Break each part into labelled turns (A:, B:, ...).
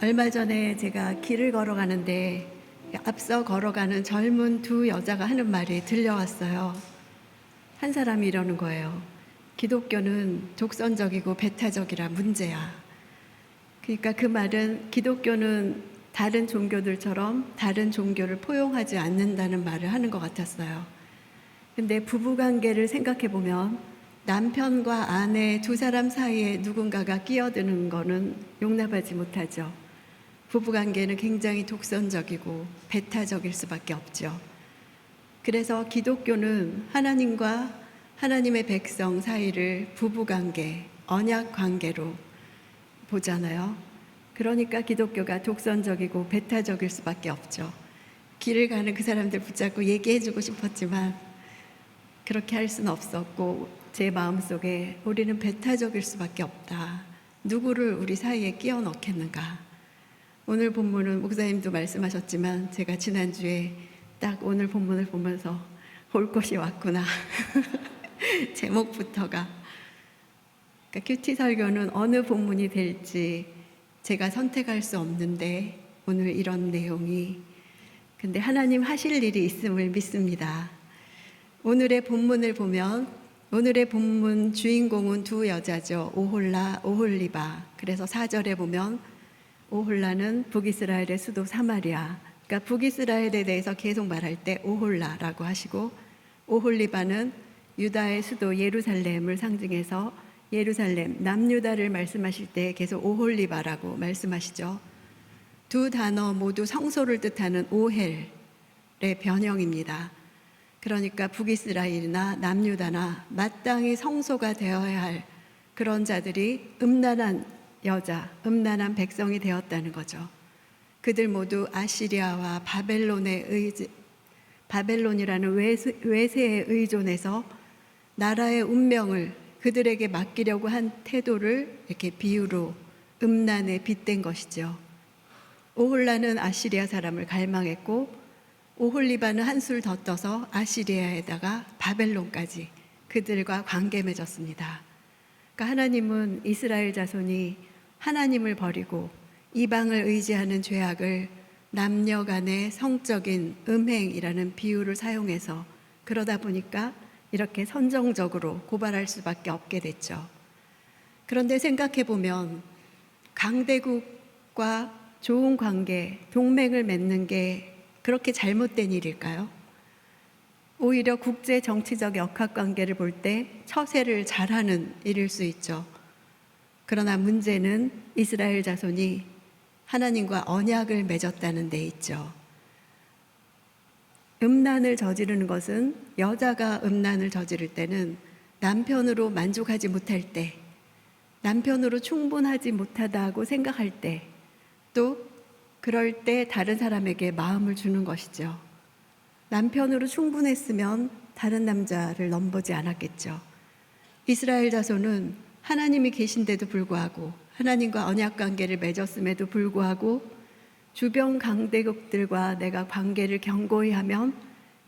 A: 얼마 전에 제가 길을 걸어가는데 앞서 걸어가는 젊은 두 여자가 하는 말이 들려왔어요. 한 사람이 이러는 거예요. 기독교는 독선적이고 배타적이라 문제야. 그러니까 그 말은 기독교는 다른 종교들처럼 다른 종교를 포용하지 않는다는 말을 하는 것 같았어요. 근데 부부관계를 생각해 보면 남편과 아내 두 사람 사이에 누군가가 끼어드는 거는 용납하지 못하죠. 부부관계는 굉장히 독선적이고 배타적일 수밖에 없죠. 그래서 기독교는 하나님과 하나님의 백성 사이를 부부관계, 언약관계로 보잖아요. 그러니까 기독교가 독선적이고 배타적일 수밖에 없죠. 길을 가는 그 사람들 붙잡고 얘기해주고 싶었지만 그렇게 할 수는 없었고, 제 마음속에 우리는 배타적일 수밖에 없다. 누구를 우리 사이에 끼워 넣겠는가. 오늘 본문은 목사님도 말씀하셨지만 제가 지난주에 딱 오늘 본문을 보면서 올 것이 왔구나. 제목부터가. 그러니까 큐티 설교는 어느 본문이 될지 제가 선택할 수 없는데 오늘 이런 내용이, 근데 하나님 하실 일이 있음을 믿습니다. 오늘의 본문을 보면 오늘의 본문 주인공은 두 여자죠. 오홀라, 오홀리바. 그래서 4절에 보면 오홀라는 북이스라엘의 수도 사마리아. 그러니까 북이스라엘에 대해서 계속 말할 때 오홀라라고 하시고, 오홀리바는 유다의 수도 예루살렘을 상징해서 예루살렘, 남유다를 말씀하실 때 계속 오홀리바라고 말씀하시죠. 두 단어 모두 성소를 뜻하는 오헬의 변형입니다. 그러니까 북이스라엘이나 남유다나 마땅히 성소가 되어야 할 그런 자들이 음란한 여자, 음란한 백성이 되었다는 거죠. 그들 모두 아시리아와 바벨론이라는 외세에 의존해서 나라의 운명을 그들에게 맡기려고 한 태도를 이렇게 비유로 음란에 빗댄 것이죠. 오홀라는 아시리아 사람을 갈망했고, 오홀리바는 한술 더 떠서 아시리아에다가 바벨론까지 그들과 관계 맺었습니다. 그러니까 하나님은 이스라엘 자손이 하나님을 버리고 이방을 의지하는 죄악을 남녀 간의 성적인 음행이라는 비유를 사용해서, 그러다 보니까 이렇게 선정적으로 고발할 수밖에 없게 됐죠. 그런데 생각해 보면 강대국과 좋은 관계, 동맹을 맺는 게 그렇게 잘못된 일일까요? 오히려 국제 정치적 역학관계를 볼 때 처세를 잘하는 일일 수 있죠. 그러나 문제는 이스라엘 자손이 하나님과 언약을 맺었다는 데 있죠. 음란을 저지르는 것은, 여자가 음란을 저지를 때는 남편으로 만족하지 못할 때, 남편으로 충분하지 못하다고 생각할 때, 또 그럴 때 다른 사람에게 마음을 주는 것이죠. 남편으로 충분했으면 다른 남자를 넘보지 않았겠죠. 이스라엘 자손은 하나님이 계신데도 불구하고, 하나님과 언약관계를 맺었음에도 불구하고 주변 강대국들과 내가 관계를 견고히 하면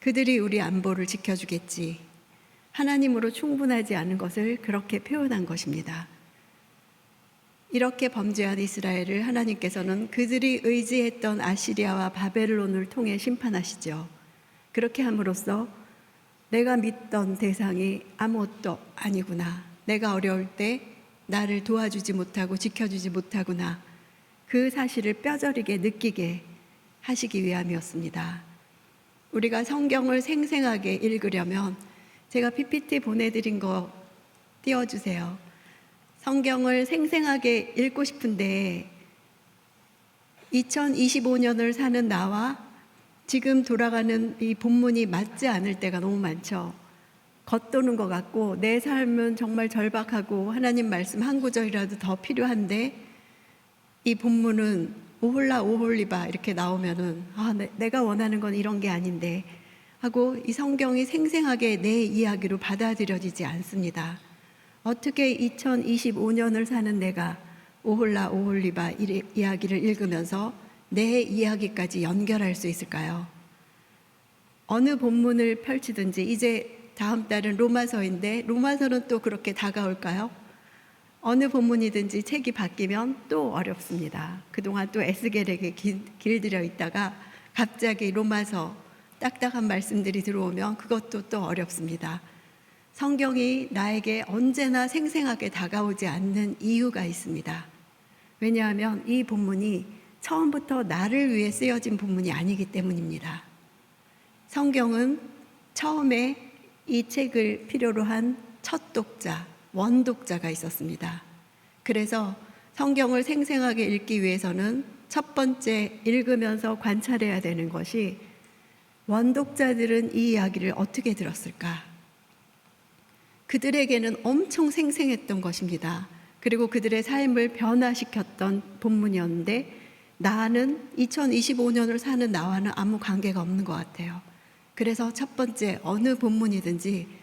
A: 그들이 우리 안보를 지켜주겠지, 하나님으로 충분하지 않은 것을 그렇게 표현한 것입니다. 이렇게 범죄한 이스라엘을 하나님께서는 그들이 의지했던 아시리아와 바벨론을 통해 심판하시죠. 그렇게 함으로써 내가 믿던 대상이 아무것도 아니구나, 내가 어려울 때 나를 도와주지 못하고 지켜주지 못하구나, 그 사실을 뼈저리게 느끼게 하시기 위함이었습니다. 우리가 성경을 생생하게 읽으려면 제가 PPT 보내드린 거 띄워주세요. 성경을 생생하게 읽고 싶은데 2025년을 사는 나와 지금 돌아가는 이 본문이 맞지 않을 때가 너무 많죠. 겉도는 것 같고 내 삶은 정말 절박하고 하나님 말씀 한 구절이라도 더 필요한데 이 본문은 오홀라 오홀리바 이렇게 나오면은 내가 원하는 건 이런 게 아닌데 하고 이 성경이 생생하게 내 이야기로 받아들여지지 않습니다. 어떻게 2025년을 사는 내가 오홀라 오홀리바 이야기를 읽으면서 내 이야기까지 연결할 수 있을까요? 어느 본문을 펼치든지, 이제 다음 달은 로마서인데 로마서는 또 그렇게 다가올까요? 어느 본문이든지 책이 바뀌면 또 어렵습니다. 그동안 또 에스겔에게 길들여 있다가 갑자기 로마서 딱딱한 말씀들이 들어오면 그것도 또 어렵습니다. 성경이 나에게 언제나 생생하게 다가오지 않는 이유가 있습니다. 왜냐하면 이 본문이 처음부터 나를 위해 쓰여진 본문이 아니기 때문입니다. 성경은 처음에 이 책을 필요로 한 첫 독자, 원독자가 있었습니다. 그래서 성경을 생생하게 읽기 위해서는 첫 번째 읽으면서 관찰해야 되는 것이 원독자들은 이 이야기를 어떻게 들었을까? 그들에게는 엄청 생생했던 것입니다. 그리고 그들의 삶을 변화시켰던 본문이었는데 나는 2025년을 사는 나와는 아무 관계가 없는 것 같아요. 그래서 첫 번째 어느 본문이든지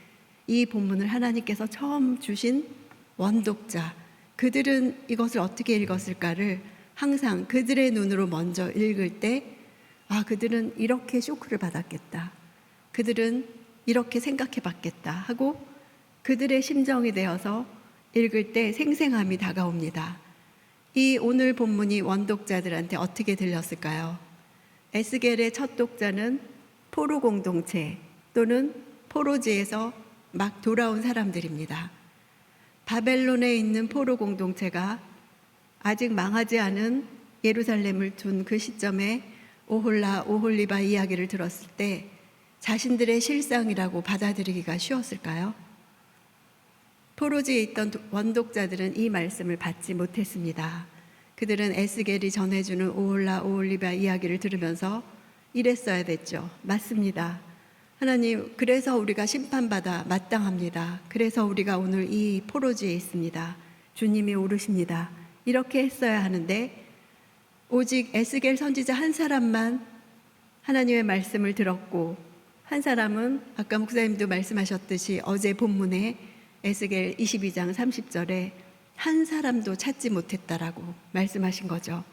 A: 이 본문을 하나님께서 처음 주신 원독자, 그들은 이것을 어떻게 읽었을까를 항상 그들의 눈으로 먼저 읽을 때 그들은 이렇게 쇼크를 받았겠다. 그들은 이렇게 생각해 봤겠다 하고 그들의 심정이 되어서 읽을 때 생생함이 다가옵니다. 이 오늘 본문이 원독자들한테 어떻게 들렸을까요? 에스겔의 첫 독자는 포로 공동체 또는 포로지에서 막 돌아온 사람들입니다. 바벨론에 있는 포로 공동체가 아직 망하지 않은 예루살렘을 둔 그 시점에 오홀라 오홀리바 이야기를 들었을 때 자신들의 실상이라고 받아들이기가 쉬웠을까요? 포로지에 있던 원독자들은 이 말씀을 받지 못했습니다. 그들은 에스겔이 전해주는 오홀라 오홀리바 이야기를 들으면서 이랬어야 됐죠. 맞습니다. 하나님, 그래서 우리가 심판받아 마땅합니다. 그래서 우리가 오늘 이 포로지에 있습니다. 주님이 오르십니다. 이렇게 했어야 하는데 오직 에스겔 선지자 한 사람만 하나님의 말씀을 들었고 한 사람은 아까 목사님도 말씀하셨듯이 어제 본문에 에스겔 22장 30절에 한 사람도 찾지 못했다라고 말씀하신 거죠.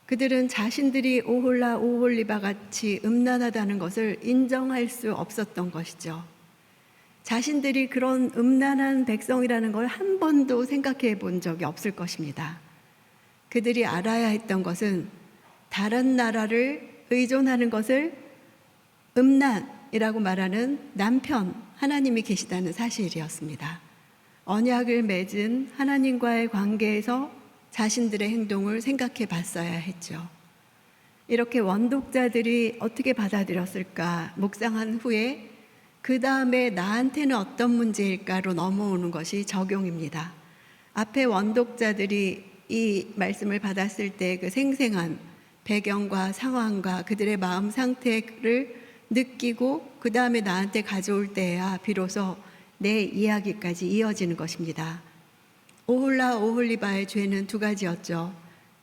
A: 그들은 자신들이 오홀라 오홀리바 같이 음란하다는 것을 인정할 수 없었던 것이죠. 자신들이 그런 음란한 백성이라는 걸 한 번도 생각해 본 적이 없을 것입니다. 그들이 알아야 했던 것은 다른 나라를 의존하는 것을 음란이라고 말하는 남편 하나님이 계시다는 사실이었습니다. 언약을 맺은 하나님과의 관계에서 자신들의 행동을 생각해 봤어야 했죠. 이렇게 원독자들이 어떻게 받아들였을까 묵상한 후에 그 다음에 나한테는 어떤 문제일까로 넘어오는 것이 적용입니다. 앞에 원독자들이 이 말씀을 받았을 때 그 생생한 배경과 상황과 그들의 마음 상태를 느끼고 그 다음에 나한테 가져올 때야 비로소 내 이야기까지 이어지는 것입니다. 오홀라 오홀리바의 죄는 두 가지였죠.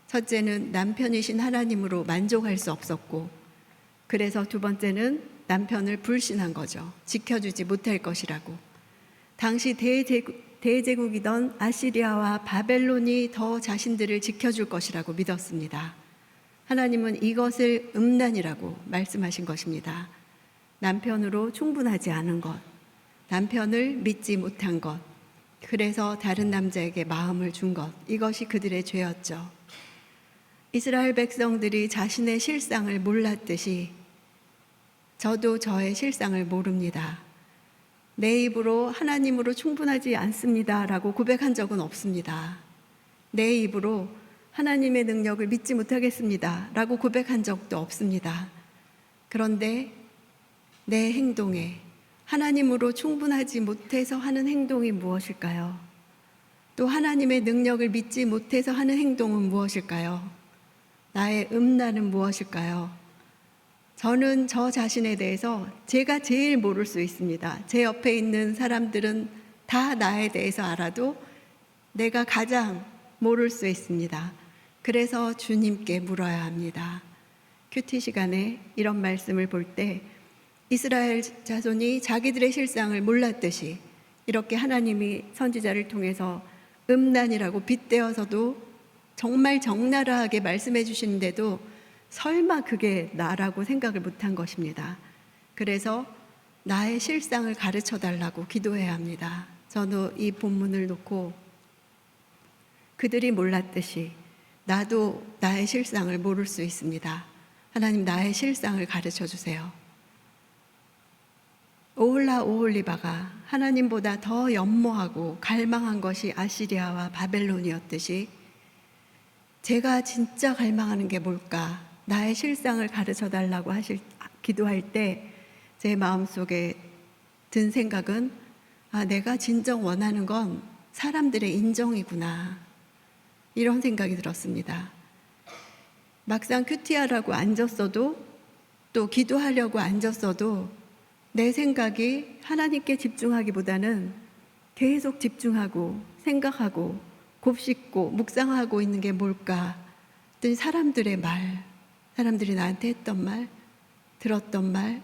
A: 첫째는 남편이신 하나님으로 만족할 수 없었고, 그래서 두 번째는 남편을 불신한 거죠. 지켜주지 못할 것이라고. 당시 대제국이던 아시리아와 바벨론이 더 자신들을 지켜줄 것이라고 믿었습니다. 하나님은 이것을 음란이라고 말씀하신 것입니다. 남편으로 충분하지 않은 것, 남편을 믿지 못한 것, 그래서 다른 남자에게 마음을 준 것, 이것이 그들의 죄였죠. 이스라엘 백성들이 자신의 실상을 몰랐듯이 저도 저의 실상을 모릅니다. 내 입으로 하나님으로 충분하지 않습니다 라고 고백한 적은 없습니다. 내 입으로 하나님의 능력을 믿지 못하겠습니다 라고 고백한 적도 없습니다. 그런데 내 행동에 하나님으로 충분하지 못해서 하는 행동이 무엇일까요? 또 하나님의 능력을 믿지 못해서 하는 행동은 무엇일까요? 나의 음란은 무엇일까요? 저는 저 자신에 대해서 제가 제일 모를 수 있습니다. 제 옆에 있는 사람들은 다 나에 대해서 알아도 내가 가장 모를 수 있습니다. 그래서 주님께 물어야 합니다. 큐티 시간에 이런 말씀을 볼 때 이스라엘 자손이 자기들의 실상을 몰랐듯이 이렇게 하나님이 선지자를 통해서 음란이라고 빗대어서도 정말 적나라하게 말씀해 주시는데도 설마 그게 나라고 생각을 못한 것입니다. 그래서 나의 실상을 가르쳐 달라고 기도해야 합니다. 저는 이 본문을 놓고 그들이 몰랐듯이 나도 나의 실상을 모를 수 있습니다. 하나님, 나의 실상을 가르쳐 주세요. 오홀라 오홀리바가 하나님보다 더 연모하고 갈망한 것이 아시리아와 바벨론이었듯이 제가 진짜 갈망하는 게 뭘까? 나의 실상을 가르쳐 달라고 기도할 때 제 마음속에 든 생각은 내가 진정 원하는 건 사람들의 인정이구나. 이런 생각이 들었습니다. 막상 큐티하라고 앉았어도 또 기도하려고 앉았어도 내 생각이 하나님께 집중하기보다는 계속 집중하고 생각하고 곱씹고 묵상하고 있는 게 뭘까? 또 사람들의 말, 사람들이 나한테 했던 말, 들었던 말,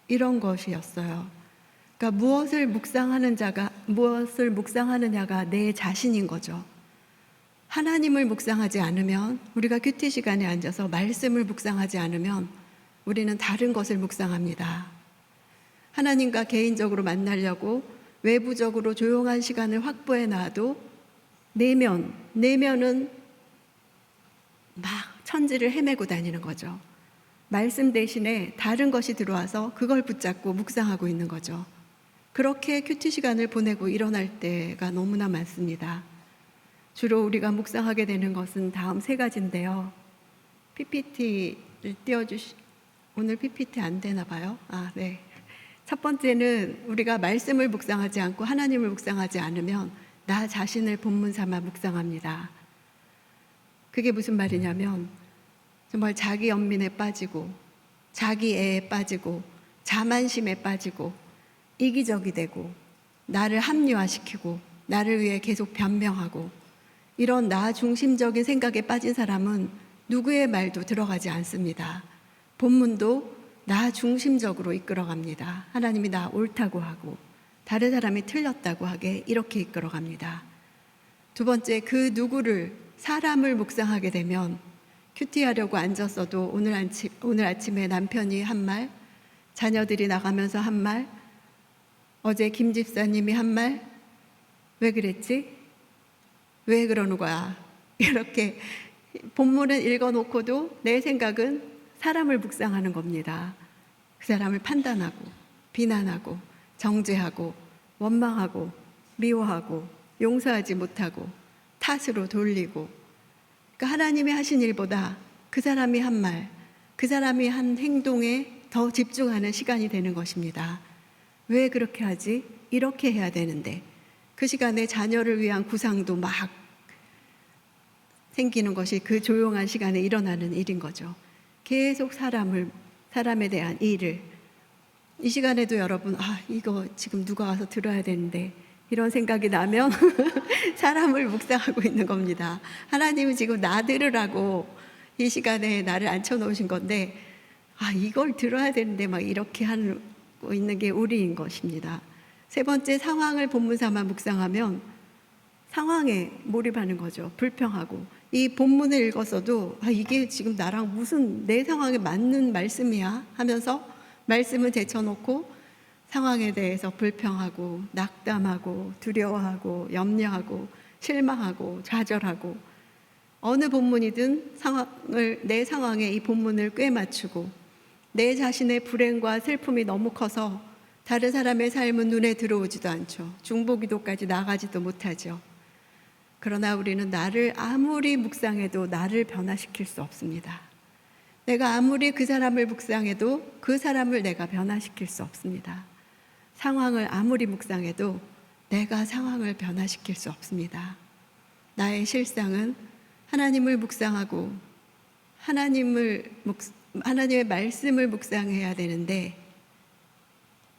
A: 이런 것이었어요. 그러니까 무엇을 묵상하느냐가 내 자신인 거죠. 하나님을 묵상하지 않으면, 우리가 큐티 시간에 앉아서 말씀을 묵상하지 않으면 우리는 다른 것을 묵상합니다. 하나님과 개인적으로 만나려고 외부적으로 조용한 시간을 확보해 놔도 내면은 막 천지를 헤매고 다니는 거죠. 말씀 대신에 다른 것이 들어와서 그걸 붙잡고 묵상하고 있는 거죠. 그렇게 큐티 시간을 보내고 일어날 때가 너무나 많습니다. 주로 우리가 묵상하게 되는 것은 다음 세 가지인데요. PPT를 오늘 PPT 안 되나 봐요. 네. 첫 번째는 우리가 말씀을 묵상하지 않고 하나님을 묵상하지 않으면 나 자신을 본문 삼아 묵상합니다. 그게 무슨 말이냐면 정말 자기 연민에 빠지고 자기 애에 빠지고 자만심에 빠지고 이기적이 되고 나를 합리화시키고 나를 위해 계속 변명하고 이런 나 중심적인 생각에 빠진 사람은 누구의 말도 들어가지 않습니다. 본문도 나 중심적으로 이끌어갑니다. 하나님이 나 옳다고 하고 다른 사람이 틀렸다고 하게 이렇게 이끌어갑니다. 두 번째, 그 누구를 사람을 묵상하게 되면 큐티하려고 앉았어도 오늘 아침에 남편이 한 말, 자녀들이 나가면서 한 말, 어제 김 집사님이 한 말, 왜 그랬지? 왜 그러는 거야? 이렇게 본문을 읽어놓고도 내 생각은 사람을 묵상하는 겁니다. 그 사람을 판단하고 비난하고 정죄하고 원망하고 미워하고 용서하지 못하고 탓으로 돌리고, 그러니까 하나님이 하신 일보다 그 사람이 한 말, 그 사람이 한 행동에 더 집중하는 시간이 되는 것입니다. 왜 그렇게 하지? 이렇게 해야 되는데 그 시간에 자녀를 위한 구상도 막 생기는 것이 그 조용한 시간에 일어나는 일인 거죠. 계속 사람에 대한 일을, 이 시간에도 여러분 이거 지금 누가 와서 들어야 되는데 이런 생각이 나면 사람을 묵상하고 있는 겁니다. 하나님은 지금 나 들으라고 이 시간에 나를 앉혀놓으신 건데 이걸 들어야 되는데 막 이렇게 하고 있는 게 우리인 것입니다. 세 번째, 상황을 본문 삼아 묵상하면 상황에 몰입하는 거죠. 불평하고 이 본문을 읽었어도 이게 지금 나랑 무슨 내 상황에 맞는 말씀이야 하면서 말씀을 제쳐놓고 상황에 대해서 불평하고 낙담하고 두려워하고 염려하고 실망하고 좌절하고, 어느 본문이든 내 상황에 이 본문을 꿰맞추고 내 자신의 불행과 슬픔이 너무 커서 다른 사람의 삶은 눈에 들어오지도 않죠. 중보기도까지 나가지도 못하죠. 그러나 우리는 나를 아무리 묵상해도 나를 변화시킬 수 없습니다. 내가 아무리 그 사람을 묵상해도 그 사람을 내가 변화시킬 수 없습니다. 상황을 아무리 묵상해도 내가 상황을 변화시킬 수 없습니다. 나의 실상은 하나님을 묵상하고 하나님의 말씀을 묵상해야 되는데,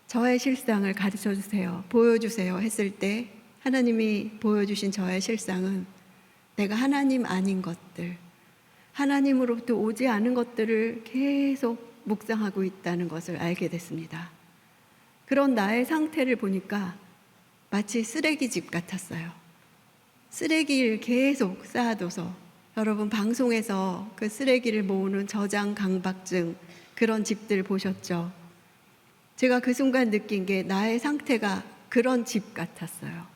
A: 저의 실상을 가르쳐 주세요, 보여주세요 했을 때 하나님이 보여주신 저의 실상은 내가 하나님 아닌 것들, 하나님으로부터 오지 않은 것들을 계속 묵상하고 있다는 것을 알게 됐습니다. 그런 나의 상태를 보니까 마치 쓰레기집 같았어요. 쓰레기를 계속 쌓아둬서, 여러분 방송에서 그 쓰레기를 모으는 저장 강박증 그런 집들 보셨죠? 제가 그 순간 느낀 게 나의 상태가 그런 집 같았어요.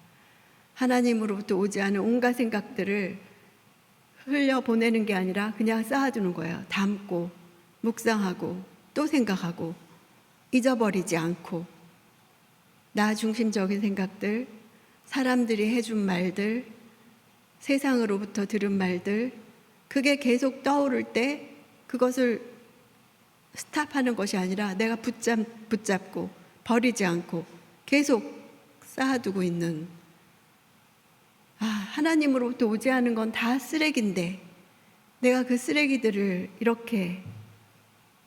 A: 하나님으로부터 오지 않은 온갖 생각들을 흘려 보내는 게 아니라 그냥 쌓아두는 거예요. 담고 묵상하고 또 생각하고 잊어버리지 않고 나 중심적인 생각들, 사람들이 해준 말들, 세상으로부터 들은 말들, 그게 계속 떠오를 때 그것을 스탑하는 것이 아니라 내가 붙잡고 버리지 않고 계속 쌓아두고 있는, 하나님으로부터 오지 않은 건 다 쓰레기인데 내가 그 쓰레기들을 이렇게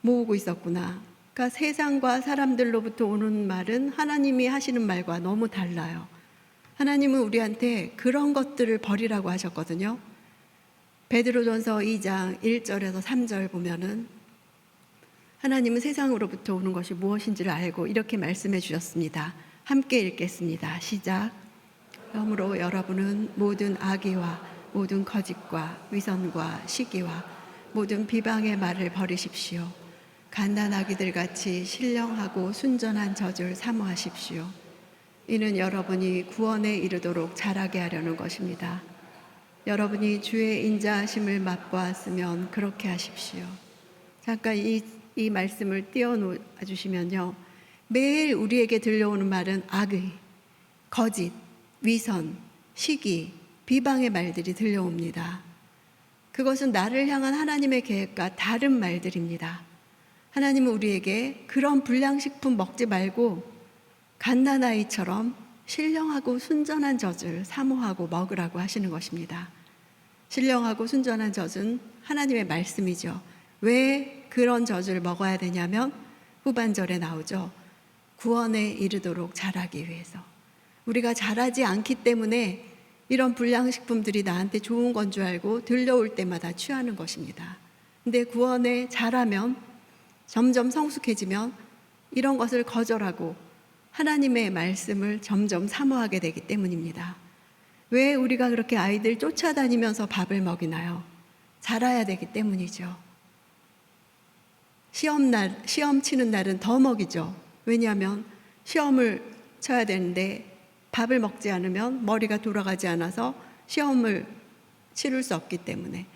A: 모으고 있었구나. 그러니까 세상과 사람들로부터 오는 말은 하나님이 하시는 말과 너무 달라요. 하나님은 우리한테 그런 것들을 버리라고 하셨거든요. 베드로전서 2장 1절에서 3절 보면은 하나님은 세상으로부터 오는 것이 무엇인지를 알고 이렇게 말씀해 주셨습니다. 함께 읽겠습니다. 시작. 그러므로 여러분은 모든 악의와 모든 거짓과 위선과 시기와 모든 비방의 말을 버리십시오. 갓난아기들 같이 신령하고 순전한 젖을 사모하십시오. 이는 여러분이 구원에 이르도록 자라게 하려는 것입니다. 여러분이 주의 인자하심을 맛보았으면 그렇게 하십시오. 잠깐 이 말씀을 띄워놓아 주시면요. 매일 우리에게 들려오는 말은 악의, 거짓, 위선, 시기, 비방의 말들이 들려옵니다. 그것은 나를 향한 하나님의 계획과 다른 말들입니다. 하나님은 우리에게 그런 불량식품 먹지 말고 갓난아이처럼 신령하고 순전한 젖을 사모하고 먹으라고 하시는 것입니다. 신령하고 순전한 젖은 하나님의 말씀이죠. 왜 그런 젖을 먹어야 되냐면 후반절에 나오죠. 구원에 이르도록 자라기 위해서. 우리가 자라지 않기 때문에 이런 불량식품들이 나한테 좋은 건 줄 알고 들려올 때마다 취하는 것입니다. 근데 구원에 자라면 점점 성숙해지면 이런 것을 거절하고 하나님의 말씀을 점점 사모하게 되기 때문입니다. 왜 우리가 그렇게 아이들 쫓아다니면서 밥을 먹이나요? 자라야 되기 때문이죠. 시험 치는 날은 더 먹이죠. 왜냐하면 시험을 쳐야 되는데 밥을 먹지 않으면 머리가 돌아가지 않아서 시험을 치를 수 없기 때문에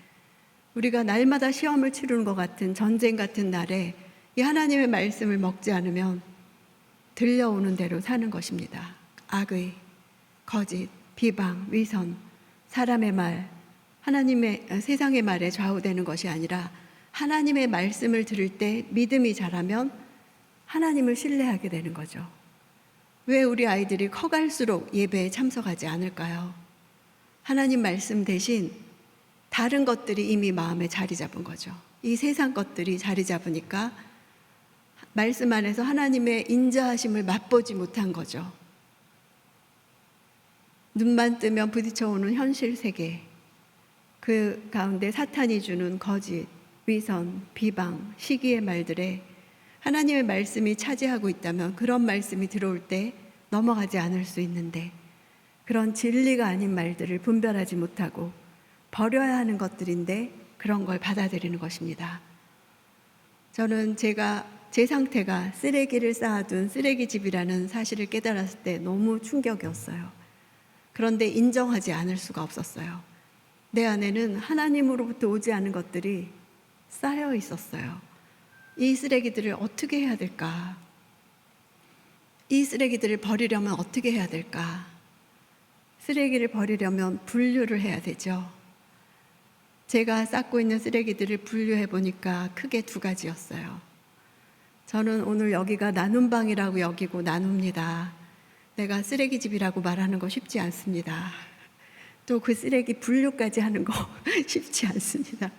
A: 우리가 날마다 시험을 치르는 것 같은 전쟁 같은 날에 이 하나님의 말씀을 먹지 않으면 들려오는 대로 사는 것입니다. 악의, 거짓, 비방, 위선, 사람의 말, 세상의 말에 좌우되는 것이 아니라 하나님의 말씀을 들을 때 믿음이 자라면 하나님을 신뢰하게 되는 거죠. 왜 우리 아이들이 커갈수록 예배에 참석하지 않을까요? 하나님 말씀 대신 다른 것들이 이미 마음에 자리 잡은 거죠. 이 세상 것들이 자리 잡으니까 말씀 안에서 하나님의 인자하심을 맛보지 못한 거죠. 눈만 뜨면 부딪혀오는 현실 세계, 그 가운데 사탄이 주는 거짓, 위선, 비방, 시기의 말들에 하나님의 말씀이 차지하고 있다면 그런 말씀이 들어올 때 넘어가지 않을 수 있는데 그런 진리가 아닌 말들을 분별하지 못하고 버려야 하는 것들인데 그런 걸 받아들이는 것입니다. 저는 제 상태가 쓰레기를 쌓아둔 쓰레기집이라는 사실을 깨달았을 때 너무 충격이었어요. 그런데 인정하지 않을 수가 없었어요. 내 안에는 하나님으로부터 오지 않은 것들이 쌓여 있었어요. 이 쓰레기들을 어떻게 해야 될까? 이 쓰레기들을 버리려면 어떻게 해야 될까? 쓰레기를 버리려면 분류를 해야 되죠. 제가 쌓고 있는 쓰레기들을 분류해 보니까 크게 두 가지였어요. 저는 오늘 여기가 나눔방이라고 여기고 나눕니다. 내가 쓰레기집이라고 말하는 거 쉽지 않습니다. 또 그 쓰레기 분류까지 하는 거 쉽지 않습니다.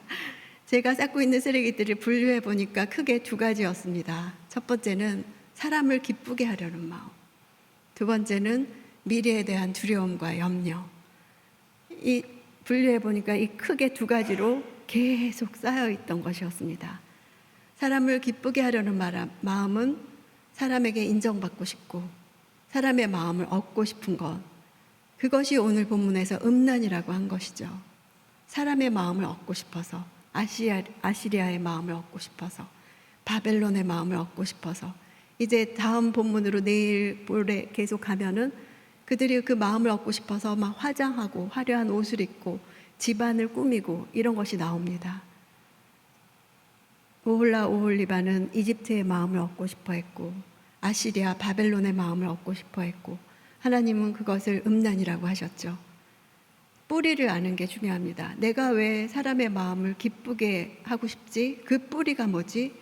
A: 제가 쌓고 있는 쓰레기들을 분류해 보니까 크게 두 가지였습니다. 첫 번째는 사람을 기쁘게 하려는 마음. 두 번째는 미래에 대한 두려움과 염려. 이 분류해 보니까 이 크게 두 가지로 계속 쌓여 있던 것이었습니다. 사람을 기쁘게 하려는 마음은 사람에게 인정받고 싶고 사람의 마음을 얻고 싶은 것. 그것이 오늘 본문에서 음란이라고 한 것이죠. 사람의 마음을 얻고 싶어서, 아시리아의 마음을 얻고 싶어서, 바벨론의 마음을 얻고 싶어서, 이제 다음 본문으로 내일 모레 계속 가면은 그들이 그 마음을 얻고 싶어서 막 화장하고 화려한 옷을 입고 집안을 꾸미고 이런 것이 나옵니다. 오홀라 오홀리바는 이집트의 마음을 얻고 싶어 했고 아시리아 바벨론의 마음을 얻고 싶어 했고 하나님은 그것을 음란이라고 하셨죠. 뿌리를 아는 게 중요합니다. 내가 왜 사람의 마음을 기쁘게 하고 싶지? 그 뿌리가 뭐지?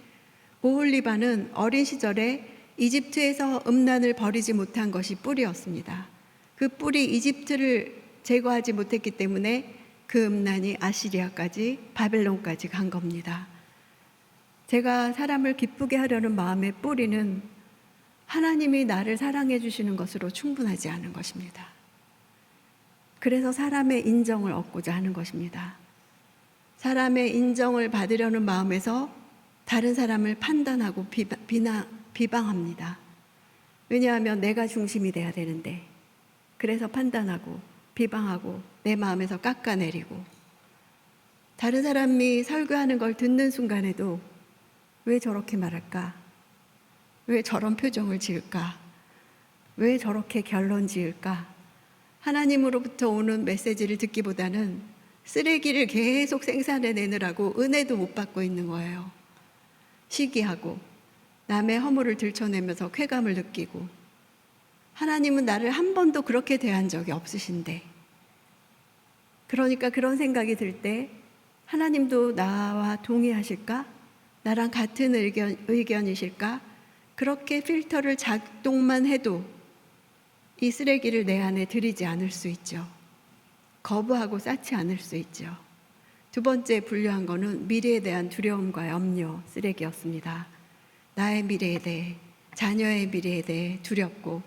A: 오홀리바는 어린 시절에 이집트에서 음란을 버리지 못한 것이 뿌리였습니다. 그 뿌리 이집트를 제거하지 못했기 때문에 그 음란이 아시리아까지 바벨론까지 간 겁니다. 제가 사람을 기쁘게 하려는 마음의 뿌리는 하나님이 나를 사랑해 주시는 것으로 충분하지 않은 것입니다. 그래서 사람의 인정을 얻고자 하는 것입니다. 사람의 인정을 받으려는 마음에서 다른 사람을 판단하고 비방합니다. 왜냐하면 내가 중심이 돼야 되는데, 그래서 판단하고 비방하고 내 마음에서 깎아내리고, 다른 사람이 설교하는 걸 듣는 순간에도 왜 저렇게 말할까? 왜 저런 표정을 지을까? 왜 저렇게 결론 지을까? 하나님으로부터 오는 메시지를 듣기보다는 쓰레기를 계속 생산해내느라고 은혜도 못 받고 있는 거예요. 시기하고 남의 허물을 들춰내면서 쾌감을 느끼고, 하나님은 나를 한 번도 그렇게 대한 적이 없으신데, 그러니까 그런 생각이 들 때 하나님도 나와 동의하실까? 나랑 같은 의견이실까? 그렇게 필터를 작동만 해도 이 쓰레기를 내 안에 들이지 않을 수 있죠. 거부하고 쌓지 않을 수 있죠. 두 번째 분류한 거는 미래에 대한 두려움과 염려, 쓰레기였습니다. 나의 미래에 대해, 자녀의 미래에 대해 두렵고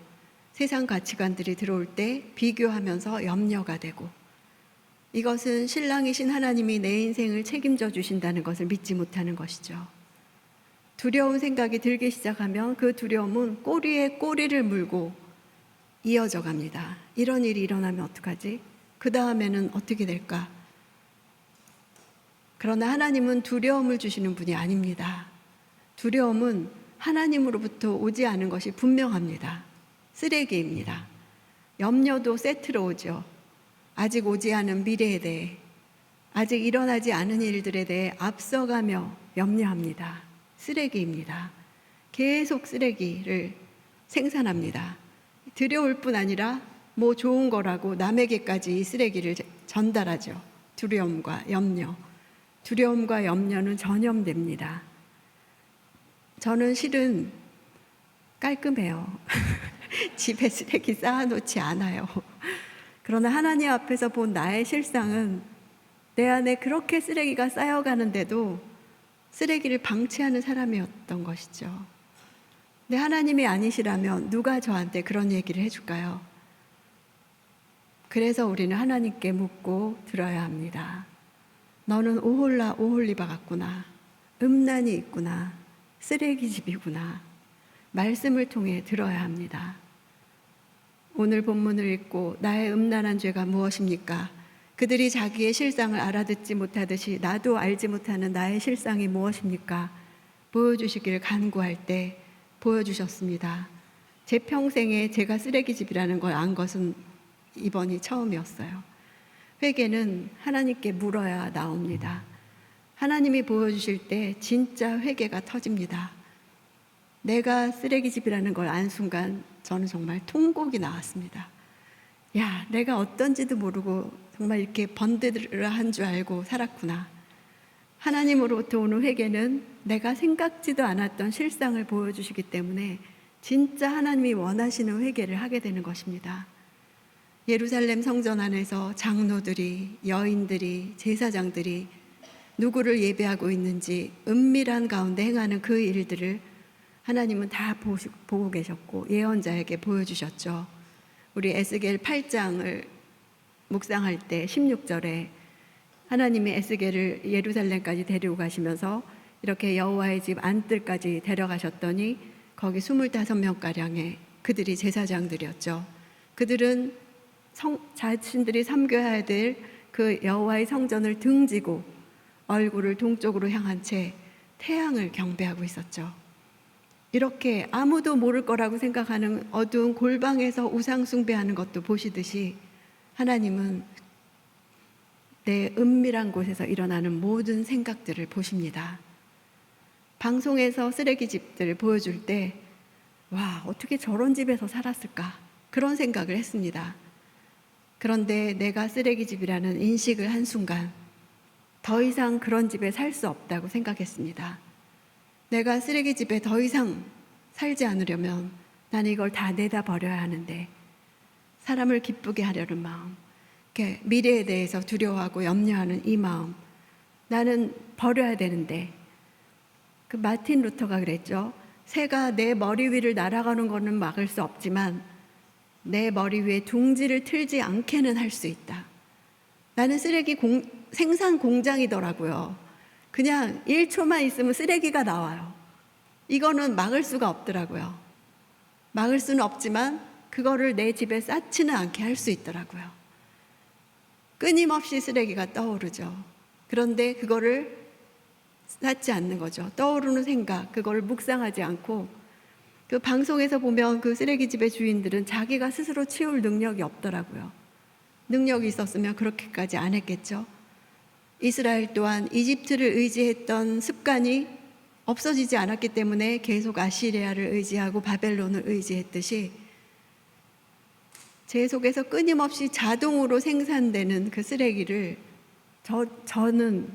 A: 세상 가치관들이 들어올 때 비교하면서 염려가 되고, 이것은 신랑이신 하나님이 내 인생을 책임져 주신다는 것을 믿지 못하는 것이죠. 두려운 생각이 들기 시작하면 그 두려움은 꼬리에 꼬리를 물고 이어져 갑니다. 이런 일이 일어나면 어떡하지? 그 다음에는 어떻게 될까? 그러나 하나님은 두려움을 주시는 분이 아닙니다. 두려움은 하나님으로부터 오지 않은 것이 분명합니다. 쓰레기입니다. 염려도 세트로 오죠. 아직 오지 않은 미래에 대해, 아직 일어나지 않은 일들에 대해 앞서가며 염려합니다. 쓰레기입니다. 계속 쓰레기를 생산합니다. 두려울 뿐 아니라 뭐 좋은 거라고 남에게까지 이 쓰레기를 전달하죠. 두려움과 염려. 두려움과 염려는 전염됩니다. 저는 실은 깔끔해요. 집에 쓰레기 쌓아놓지 않아요. 그러나 하나님 앞에서 본 나의 실상은 내 안에 그렇게 쓰레기가 쌓여가는데도 쓰레기를 방치하는 사람이었던 것이죠. 근데 하나님이 아니시라면 누가 저한테 그런 얘기를 해줄까요? 그래서 우리는 하나님께 묻고 들어야 합니다. 너는 오홀라 오홀리바 같구나. 음란이 있구나. 쓰레기집이구나. 말씀을 통해 들어야 합니다. 오늘 본문을 읽고 나의 음란한 죄가 무엇입니까? 그들이 자기의 실상을 알아듣지 못하듯이 나도 알지 못하는 나의 실상이 무엇입니까? 보여주시기를 간구할 때 보여주셨습니다. 제 평생에 제가 쓰레기집이라는 걸 안 것은 이번이 처음이었어요. 회개는 하나님께 물어야 나옵니다. 하나님이 보여주실 때 진짜 회개가 터집니다. 내가 쓰레기집이라는 걸 안 순간 저는 정말 통곡이 나왔습니다. 야, 내가 어떤지도 모르고 정말 이렇게 번듯한 줄 알고 살았구나. 하나님으로부터 오는 회개는 내가 생각지도 않았던 실상을 보여주시기 때문에 진짜 하나님이 원하시는 회개를 하게 되는 것입니다. 예루살렘 성전 안에서 장로들이, 여인들이, 제사장들이 누구를 예배하고 있는지 은밀한 가운데 행하는 그 일들을 하나님은 다 보고 계셨고 예언자에게 보여주셨죠. 우리 에스겔 8장을 묵상할 때 16절에 하나님이 에스겔을 예루살렘까지 데리고 가시면서 이렇게 여호와의 집 안뜰까지 데려가셨더니 거기 25명가량의 그들이 제사장들이었죠. 그들은 자신들이 섬겨야 될 그 여호와의 성전을 등지고 얼굴을 동쪽으로 향한 채 태양을 경배하고 있었죠. 이렇게 아무도 모를 거라고 생각하는 어두운 골방에서 우상 숭배하는 것도 보시듯이 하나님은 내 은밀한 곳에서 일어나는 모든 생각들을 보십니다. 방송에서 쓰레기집들 보여줄 때, 와, 어떻게 저런 집에서 살았을까? 그런 생각을 했습니다. 그런데 내가 쓰레기집이라는 인식을 한순간 더 이상 그런 집에 살 수 없다고 생각했습니다. 내가 쓰레기집에 더 이상 살지 않으려면 난 이걸 다 내다 버려야 하는데, 사람을 기쁘게 하려는 마음, 이렇게 미래에 대해서 두려워하고 염려하는 이 마음, 나는 버려야 되는데, 그 마틴 루터가 그랬죠. 새가 내 머리 위를 날아가는 거는 막을 수 없지만 내 머리 위에 둥지를 틀지 않게는 할 수 있다. 나는 생산 공장이더라고요. 그냥 1초만 있으면 쓰레기가 나와요. 이거는 막을 수가 없더라고요. 막을 수는 없지만 그거를 내 집에 쌓지는 않게 할 수 있더라고요. 끊임없이 쓰레기가 떠오르죠. 그런데 그거를 쌓지 않는 거죠. 떠오르는 생각, 그걸 묵상하지 않고, 그 방송에서 보면 그 쓰레기집의 주인들은 자기가 스스로 치울 능력이 없더라고요. 능력이 있었으면 그렇게까지 안 했겠죠. 이스라엘 또한 이집트를 의지했던 습관이 없어지지 않았기 때문에 계속 아시리아를 의지하고 바벨론을 의지했듯이 제 속에서 끊임없이 자동으로 생산되는 그 쓰레기를 저는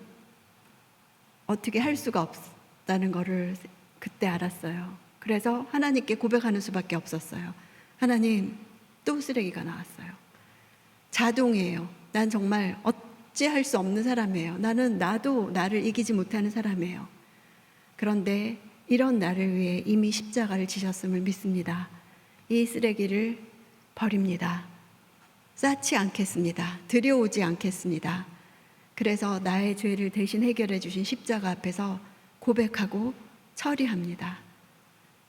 A: 어떻게 할 수가 없다는 것을 그때 알았어요. 그래서 하나님께 고백하는 수밖에 없었어요. 하나님, 또 쓰레기가 나왔어요. 자동이에요. 난 정말 어찌할 수 없는 사람이에요. 나도 나를 이기지 못하는 사람이에요. 그런데 이런 나를 위해 이미 십자가를 지셨음을 믿습니다. 이 쓰레기를 버립니다. 쌓지 않겠습니다. 들여오지 않겠습니다. 그래서 나의 죄를 대신 해결해 주신 십자가 앞에서 고백하고 처리합니다.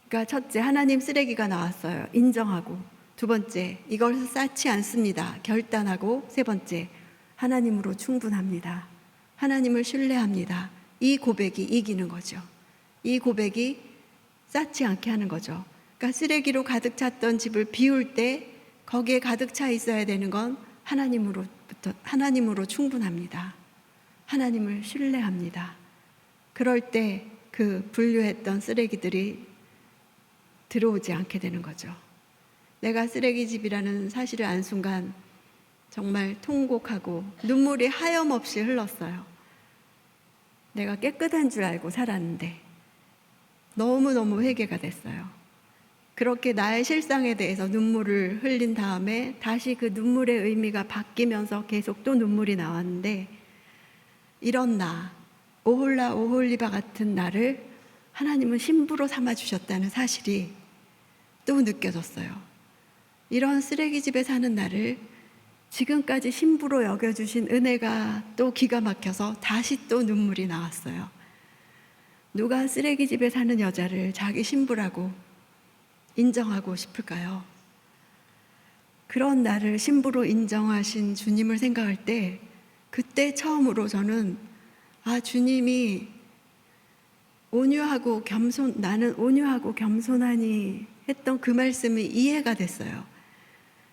A: 그러니까 첫째, 하나님 쓰레기가 나왔어요. 인정하고. 두 번째, 이걸 쌓지 않습니다. 결단하고. 세 번째, 하나님으로 충분합니다. 하나님을 신뢰합니다. 이 고백이 이기는 거죠. 이 고백이 쌓지 않게 하는 거죠. 그러니까 쓰레기로 가득 찼던 집을 비울 때 거기에 가득 차 있어야 되는 건 하나님으로 충분합니다. 하나님을 신뢰합니다. 그럴 때 그 분류했던 쓰레기들이 들어오지 않게 되는 거죠. 내가 쓰레기집이라는 사실을 안 순간 정말 통곡하고 눈물이 하염없이 흘렀어요. 내가 깨끗한 줄 알고 살았는데 너무너무 회개가 됐어요. 그렇게 나의 실상에 대해서 눈물을 흘린 다음에 다시 그 눈물의 의미가 바뀌면서 계속 또 눈물이 나왔는데, 이런 나, 오홀라 오홀리바 같은 나를 하나님은 신부로 삼아주셨다는 사실이 또 느껴졌어요. 이런 쓰레기집에 사는 나를 지금까지 신부로 여겨주신 은혜가 또 기가 막혀서 다시 또 눈물이 나왔어요. 누가 쓰레기집에 사는 여자를 자기 신부라고 인정하고 싶을까요? 그런 나를 신부로 인정하신 주님을 생각할 때 그때 처음으로 저는 주님이 나는 온유하고 겸손하니 했던 그 말씀이 이해가 됐어요.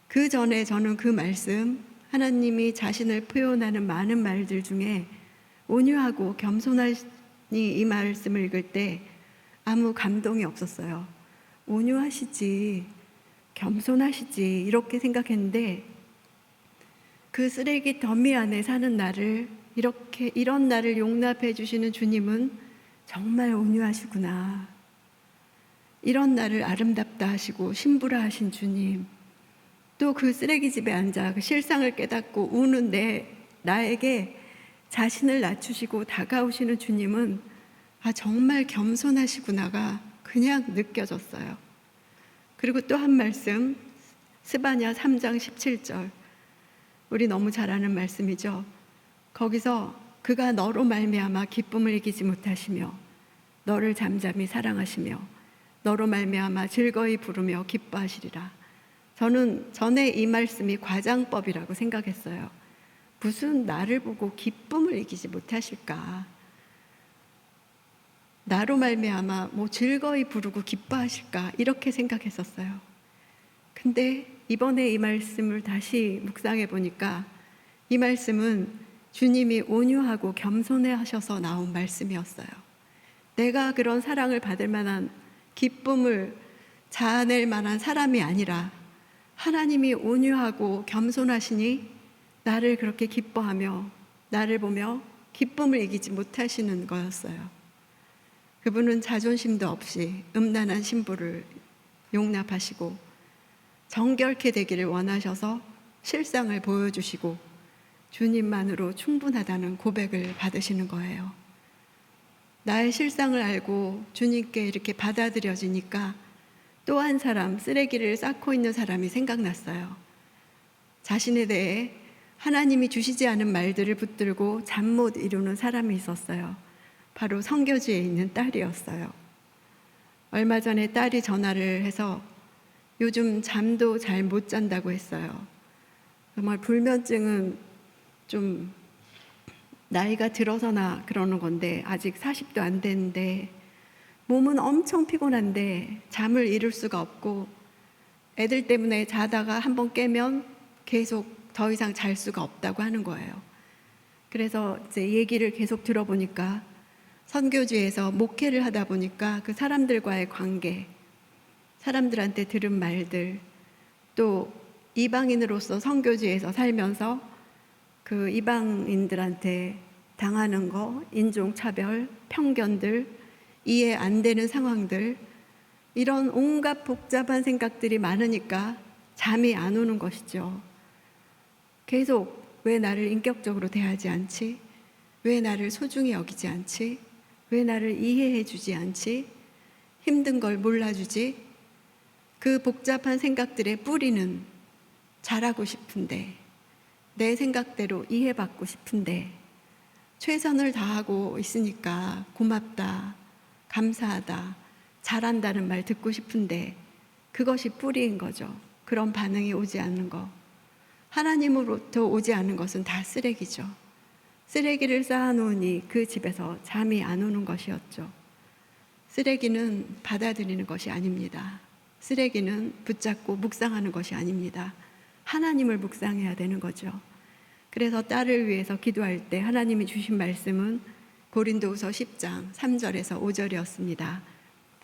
A: 그 전에 저는 그 말씀, 하나님이 자신을 표현하는 많은 말들 중에 온유하고 겸손하니 이 말씀을 읽을 때 아무 감동이 없었어요. 온유하시지, 겸손하시지 이렇게 생각했는데, 그 쓰레기 더미 안에 사는 나를 이런 나를 용납해 주시는 주님은 정말 온유하시구나. 이런 나를 아름답다 하시고 신부라 하신 주님, 또 그 쓰레기집에 앉아 그 실상을 깨닫고 우는 나에게 자신을 낮추시고 다가오시는 주님은 정말 겸손하시구나가 그냥 느껴졌어요. 그리고 또 한 말씀, 스바냐 3장 17절, 우리 너무 잘 아는 말씀이죠. 거기서 그가 너로 말미암아 기쁨을 이기지 못하시며 너를 잠잠히 사랑하시며 너로 말미암아 즐거이 부르며 기뻐하시리라. 저는 전에 이 말씀이 과장법이라고 생각했어요. 무슨 나를 보고 기쁨을 이기지 못하실까? 나로 말미암아 즐거이 부르고 기뻐하실까? 이렇게 생각했었어요. 근데 이번에 이 말씀을 다시 묵상해 보니까 이 말씀은 주님이 온유하고 겸손해 하셔서 나온 말씀이었어요. 내가 그런 사랑을 받을 만한 기쁨을 자아낼 만한 사람이 아니라 하나님이 온유하고 겸손하시니 나를 그렇게 기뻐하며 나를 보며 기쁨을 이기지 못하시는 거였어요. 그분은 자존심도 없이 음란한 신부를 용납하시고 정결케 되기를 원하셔서 실상을 보여주시고 주님만으로 충분하다는 고백을 받으시는 거예요. 나의 실상을 알고 주님께 이렇게 받아들여지니까 또 한 사람, 쓰레기를 쌓고 있는 사람이 생각났어요. 자신에 대해 하나님이 주시지 않은 말들을 붙들고 잠 못 이루는 사람이 있었어요. 바로 선교지에 있는 딸이었어요. 얼마 전에 딸이 전화를 해서 요즘 잠도 잘 못 잔다고 했어요. 정말 불면증은 좀 나이가 들어서나 그러는 건데 아직 40도 안 됐는데 몸은 엄청 피곤한데 잠을 이룰 수가 없고 애들 때문에 자다가 한번 깨면 계속 더 이상 잘 수가 없다고 하는 거예요. 그래서 이제 얘기를 계속 들어보니까 선교지에서 목회를 하다 보니까 그 사람들과의 관계, 사람들한테 들은 말들, 또 이방인으로서 선교지에서 살면서 그 이방인들한테 당하는 거, 인종차별, 편견들, 이해 안 되는 상황들, 이런 온갖 복잡한 생각들이 많으니까 잠이 안 오는 것이죠. 계속 왜 나를 인격적으로 대하지 않지? 왜 나를 소중히 여기지 않지? 왜 나를 이해해 주지 않지? 힘든 걸 몰라주지? 그 복잡한 생각들의 뿌리는 잘하고 싶은데, 내 생각대로 이해받고 싶은데, 최선을 다하고 있으니까 고맙다, 감사하다, 잘한다는 말 듣고 싶은데 그것이 뿌리인 거죠. 그런 반응이 오지 않는 거. 하나님으로부터 오지 않는 것은 다 쓰레기죠. 쓰레기를 쌓아놓으니 그 집에서 잠이 안 오는 것이었죠. 쓰레기는 받아들이는 것이 아닙니다. 쓰레기는 붙잡고 묵상하는 것이 아닙니다. 하나님을 묵상해야 되는 거죠. 그래서 딸을 위해서 기도할 때 하나님이 주신 말씀은 고린도후서 10장 3절에서 5절이었습니다.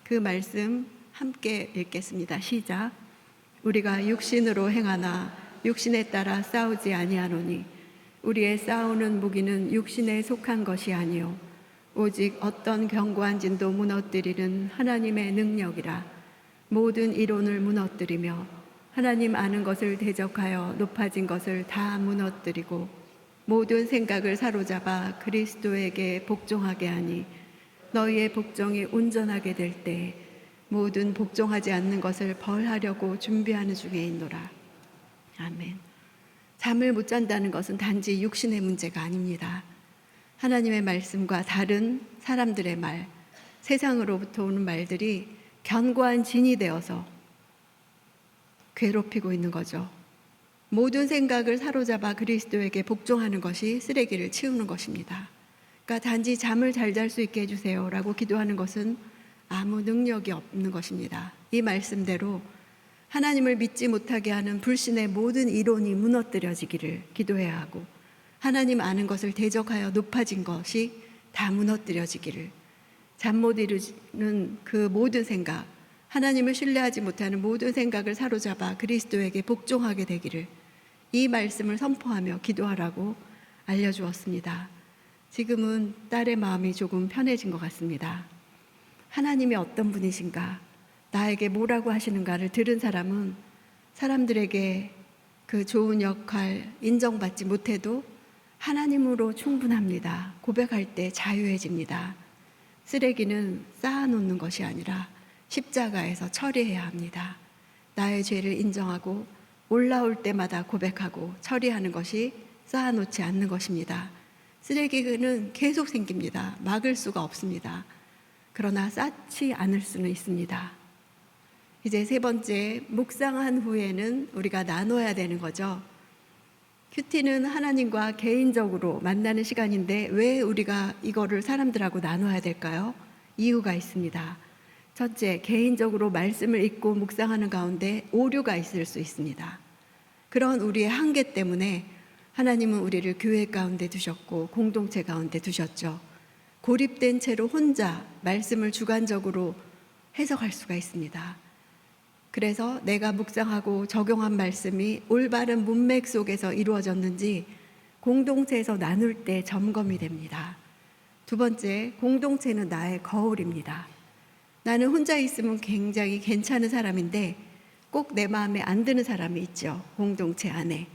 A: 그 말씀 함께 읽겠습니다. 시작. 우리가 육신으로 행하나 육신에 따라 싸우지 아니하노니 우리의 싸우는 무기는 육신에 속한 것이 아니요 오직 어떤 견고한 진도 무너뜨리는 하나님의 능력이라. 모든 이론을 무너뜨리며 하나님 아는 것을 대적하여 높아진 것을 다 무너뜨리고 모든 생각을 사로잡아 그리스도에게 복종하게 하니 너희의 복종이 온전하게 될 때 모든 복종하지 않는 것을 벌하려고 준비하는 중에 있노라. 아멘. 잠을 못 잔다는 것은 단지 육신의 문제가 아닙니다. 하나님의 말씀과 다른 사람들의 말, 세상으로부터 오는 말들이 견고한 진이 되어서 괴롭히고 있는 거죠. 모든 생각을 사로잡아 그리스도에게 복종하는 것이 쓰레기를 치우는 것입니다. 그러니까 단지 잠을 잘 잘 수 있게 해주세요 라고 기도하는 것은 아무 능력이 없는 것입니다. 이 말씀대로 하나님을 믿지 못하게 하는 불신의 모든 이론이 무너뜨려지기를 기도해야 하고 하나님 아는 것을 대적하여 높아진 것이 다 무너뜨려지기를, 잠 못 이루는 그 모든 생각, 하나님을 신뢰하지 못하는 모든 생각을 사로잡아 그리스도에게 복종하게 되기를 이 말씀을 선포하며 기도하라고 알려주었습니다. 지금은 딸의 마음이 조금 편해진 것 같습니다. 하나님이 어떤 분이신가, 나에게 뭐라고 하시는가를 들은 사람은 사람들에게 그 좋은 역할 인정받지 못해도 하나님으로 충분합니다. 고백할 때 자유해집니다. 쓰레기는 쌓아놓는 것이 아니라 십자가에서 처리해야 합니다. 나의 죄를 인정하고 올라올 때마다 고백하고 처리하는 것이 쌓아놓지 않는 것입니다. 쓰레기는 계속 생깁니다. 막을 수가 없습니다. 그러나 쌓지 않을 수는 있습니다. 이제 세 번째, 묵상한 후에는 우리가 나눠야 되는 거죠. 큐티는 하나님과 개인적으로 만나는 시간인데 왜 우리가 이거를 사람들하고 나눠야 될까요? 이유가 있습니다. 첫째, 개인적으로 말씀을 읽고 묵상하는 가운데 오류가 있을 수 있습니다. 그런 우리의 한계 때문에 하나님은 우리를 교회 가운데 두셨고 공동체 가운데 두셨죠. 고립된 채로 혼자 말씀을 주관적으로 해석할 수가 있습니다. 그래서 내가 묵상하고 적용한 말씀이 올바른 문맥 속에서 이루어졌는지 공동체에서 나눌 때 점검이 됩니다. 두 번째, 공동체는 나의 거울입니다. 나는 혼자 있으면 굉장히 괜찮은 사람인데 꼭 내 마음에 안 드는 사람이 있죠. 공동체 안에.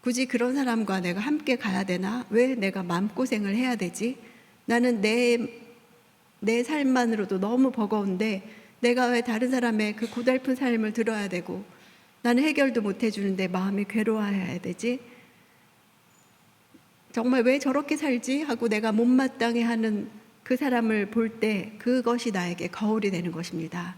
A: 굳이 그런 사람과 내가 함께 가야 되나? 왜 내가 마음고생을 해야 되지? 나는 내 삶만으로도 너무 버거운데 내가 왜 다른 사람의 그 고달픈 삶을 들어야 되고 나는 해결도 못 해주는데 마음이 괴로워해야 되지? 정말 왜 저렇게 살지? 하고 내가 못마땅해 하는 그 사람을 볼 때 그것이 나에게 거울이 되는 것입니다.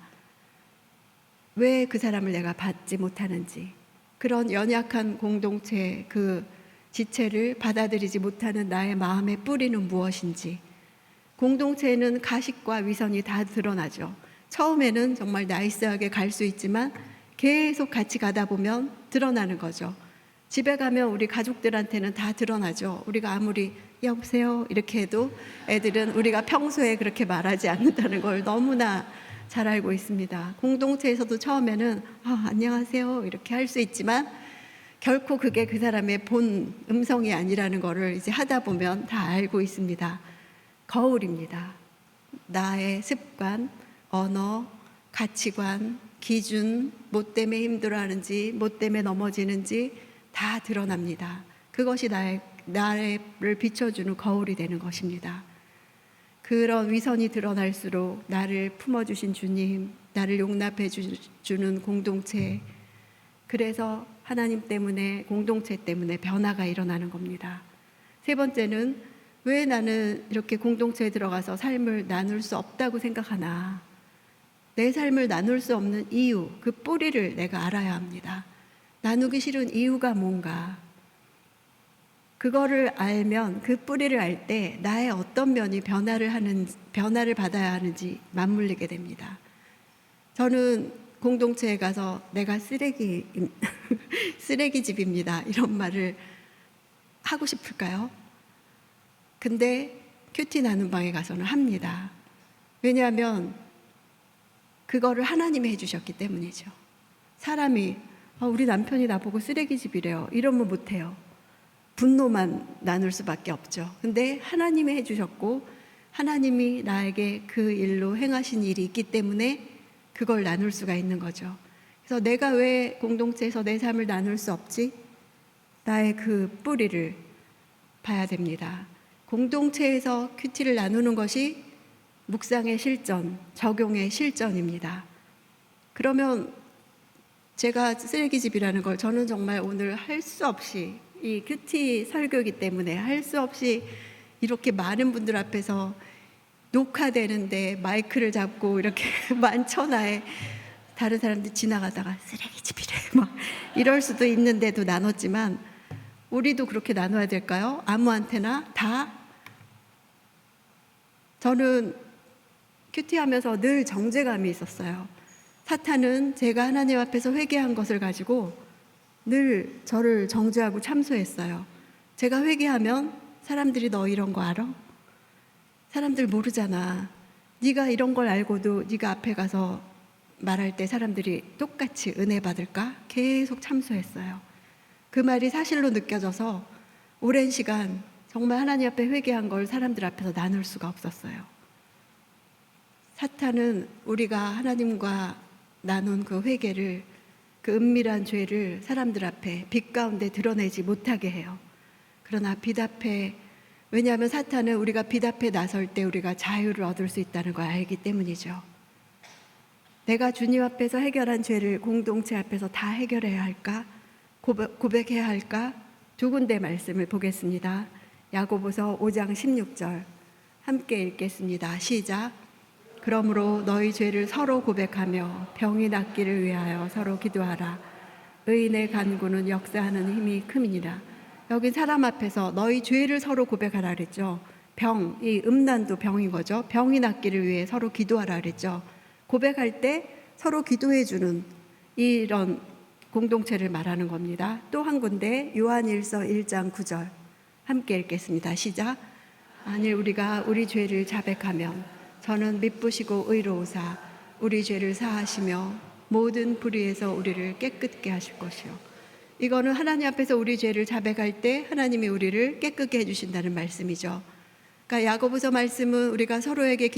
A: 왜 그 사람을 내가 받지 못하는지, 그런 연약한 공동체 그 지체를 받아들이지 못하는 나의 마음의 뿌리는 무엇인지. 공동체에는 가식과 위선이 다 드러나죠. 처음에는 정말 나이스하게 갈 수 있지만 계속 같이 가다 보면 드러나는 거죠. 집에 가면 우리 가족들한테는 다 드러나죠. 우리가 아무리 여보세요 이렇게 해도 애들은 우리가 평소에 그렇게 말하지 않는다는 걸 너무나 잘 알고 있습니다. 공동체에서도 처음에는 안녕하세요 이렇게 할 수 있지만 결코 그게 그 사람의 본 음성이 아니라는 거를 이제 하다 보면 다 알고 있습니다. 거울입니다. 나의 습관, 언어, 가치관, 기준, 뭐 때문에 힘들어하는지, 뭐 때문에 넘어지는지 다 드러납니다. 그것이 나를 비춰주는 거울이 되는 것입니다. 그런 위선이 드러날수록 나를 품어주신 주님, 나를 용납해 주는 공동체, 그래서 하나님 때문에, 공동체 때문에 변화가 일어나는 겁니다. 세 번째는 왜 나는 이렇게 공동체에 들어가서 삶을 나눌 수 없다고 생각하나? 내 삶을 나눌 수 없는 이유, 그 뿌리를 내가 알아야 합니다. 나누기 싫은 이유가 뭔가? 그거를 알면, 그 뿌리를 알 때 나의 어떤 면이 변화를 받아야 하는지 맞물리게 됩니다. 저는 공동체에 가서 내가 쓰레기집입니다 이런 말을 하고 싶을까요? 근데 큐티 나눔 방에 가서는 합니다. 왜냐하면 그거를 하나님이 해주셨기 때문이죠. 사람이 우리 남편이 나보고 쓰레기집이래요 이러면 못해요. 분노만 나눌 수밖에 없죠. 근데 하나님이 해주셨고 하나님이 나에게 그 일로 행하신 일이 있기 때문에 그걸 나눌 수가 있는 거죠. 그래서 내가 왜 공동체에서 내 삶을 나눌 수 없지? 나의 그 뿌리를 봐야 됩니다. 공동체에서 큐티를 나누는 것이 묵상의 실전, 적용의 실전입니다. 그러면 제가 쓰레기집이라는 걸 저는 정말 오늘 할 수 없이, 이 큐티 설교이기 때문에 할 수 없이 이렇게 많은 분들 앞에서 녹화되는데 마이크를 잡고 이렇게 만천하에 다른 사람들 지나가다가 쓰레기집이래 막 이럴 수도 있는데도 나눴지만 우리도 그렇게 나눠야 될까요? 아무한테나 다? 저는 큐티하면서 늘 정죄감이 있었어요. 사탄은 제가 하나님 앞에서 회개한 것을 가지고 늘 저를 정죄하고 참소했어요. 제가 회개하면 사람들이 너 이런 거 알아? 사람들 모르잖아. 네가 이런 걸 알고도 네가 앞에 가서 말할 때 사람들이 똑같이 은혜 받을까? 계속 참소했어요. 그 말이 사실로 느껴져서 오랜 시간 정말 하나님 앞에 회개한 걸 사람들 앞에서 나눌 수가 없었어요. 사탄은 우리가 하나님과 나눈 그 회개를, 그 은밀한 죄를 사람들 앞에 빛 가운데 드러내지 못하게 해요. 그러나 빛 앞에, 왜냐하면 사탄은 우리가 빛 앞에 나설 때 우리가 자유를 얻을 수 있다는 걸 알기 때문이죠. 내가 주님 앞에서 해결한 죄를 공동체 앞에서 다 해결해야 할까? 고백해야 할까? 두 군데 말씀을 보겠습니다. 야고보서 5장 16절 함께 읽겠습니다. 시작. 그러므로 너희 죄를 서로 고백하며 병이 낫기를 위하여 서로 기도하라. 의인의 간구는 역사하는 힘이 큼이니라. 여기 사람 앞에서 너희 죄를 서로 고백하라 그랬죠. 병, 이 음란도 병인 거죠. 병이 낫기를 위해 서로 기도하라 그랬죠. 고백할 때 서로 기도해 주는 이런 공동체를 말하는 겁니다. 또 한 군데 요한일서 1장 9절 함께 읽겠습니다. 시작. 만일 우리가 우리 죄를 자백하면 저는 미쁘시고 의로우사 우리 죄를 사하시며 모든 불의에서 우리를 깨끗게 하실 것이요. 이거는 하나님 앞에서 우리 죄를 자백할 때 하나님이 우리를 깨끗게 해주신다는 말씀이죠. 그러니까 야고보서 말씀은 우리가 서로에게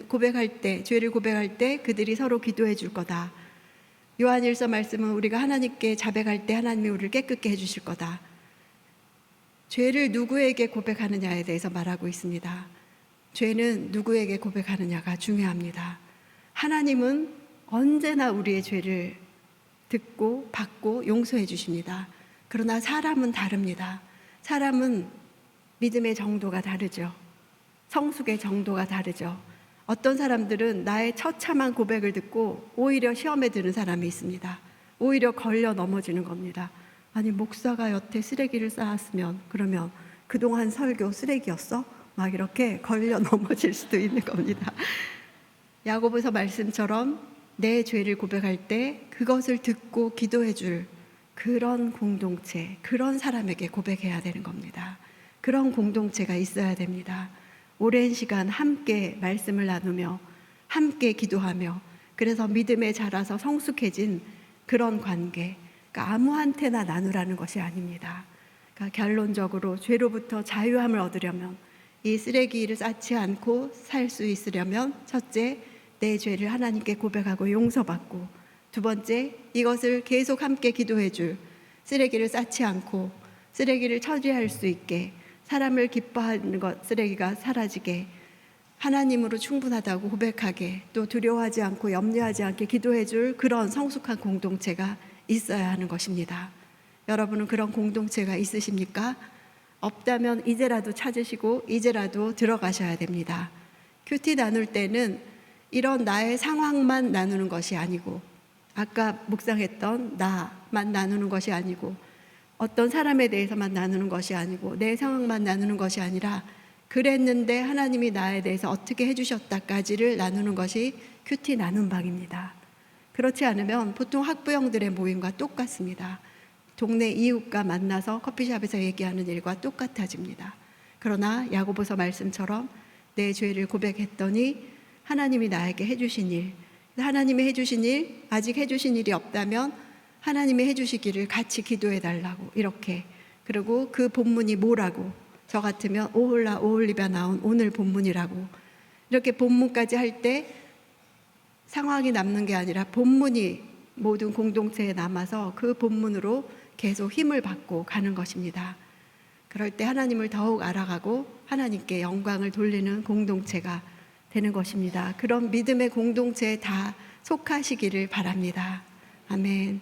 A: 고백할 때, 죄를 고백할 때 그들이 서로 기도해 줄 거다. 요한일서 말씀은 우리가 하나님께 자백할 때 하나님이 우리를 깨끗게 해주실 거다. 죄를 누구에게 고백하느냐에 대해서 말하고 있습니다. 죄는 누구에게 고백하느냐가 중요합니다. 하나님은 언제나 우리의 죄를 듣고 받고 용서해 주십니다. 그러나 사람은 다릅니다. 사람은 믿음의 정도가 다르죠. 성숙의 정도가 다르죠. 어떤 사람들은 나의 처참한 고백을 듣고 오히려 시험에 드는 사람이 있습니다. 오히려 걸려 넘어지는 겁니다. 아니, 목사가 여태 쓰레기를 쌓았으면 그러면 그동안 설교 쓰레기였어? 막 이렇게 걸려 넘어질 수도 있는 겁니다. 야고보서 말씀처럼 내 죄를 고백할 때 그것을 듣고 기도해 줄 그런 공동체, 그런 사람에게 고백해야 되는 겁니다. 그런 공동체가 있어야 됩니다. 오랜 시간 함께 말씀을 나누며 함께 기도하며 그래서 믿음에 자라서 성숙해진 그런 관계, 그러니까 아무한테나 나누라는 것이 아닙니다. 그러니까 결론적으로 죄로부터 자유함을 얻으려면 이 쓰레기를 쌓지 않고 살 수 있으려면 첫째, 내 죄를 하나님께 고백하고 용서받고 두 번째, 이것을 계속 함께 기도해 줄 쓰레기를 쌓지 않고 쓰레기를 처리할 수 있게 사람을 기뻐하는 것, 쓰레기가 사라지게 하나님으로 충분하다고 고백하게 또 두려워하지 않고 염려하지 않게 기도해 줄 그런 성숙한 공동체가 있어야 하는 것입니다. 여러분은 그런 공동체가 있으십니까? 없다면 이제라도 찾으시고 이제라도 들어가셔야 됩니다. 큐티 나눌 때는 이런 나의 상황만 나누는 것이 아니고 아까 묵상했던 나만 나누는 것이 아니고 어떤 사람에 대해서만 나누는 것이 아니고 내 상황만 나누는 것이 아니라 그랬는데 하나님이 나에 대해서 어떻게 해주셨다까지를 나누는 것이 큐티 나눔 방입니다. 그렇지 않으면 보통 학부형들의 모임과 똑같습니다. 동네 이웃과 만나서 커피숍에서 얘기하는 일과 똑같아집니다. 그러나 야고보서 말씀처럼 내 죄를 고백했더니 하나님이 나에게 해주신 일, 하나님이 해주신 일, 아직 해주신 일이 없다면 하나님이 해주시기를 같이 기도해 달라고 이렇게, 그리고 그 본문이 뭐라고, 저 같으면 오홀라 오홀리바 나온 오늘 본문이라고 이렇게 본문까지 할 때 상황이 남는 게 아니라 본문이 모든 공동체에 남아서 그 본문으로 계속 힘을 받고 가는 것입니다. 그럴 때 하나님을 더욱 알아가고 하나님께 영광을 돌리는 공동체가 되는 것입니다. 그런 믿음의 공동체에 다 속하시기를 바랍니다. 아멘.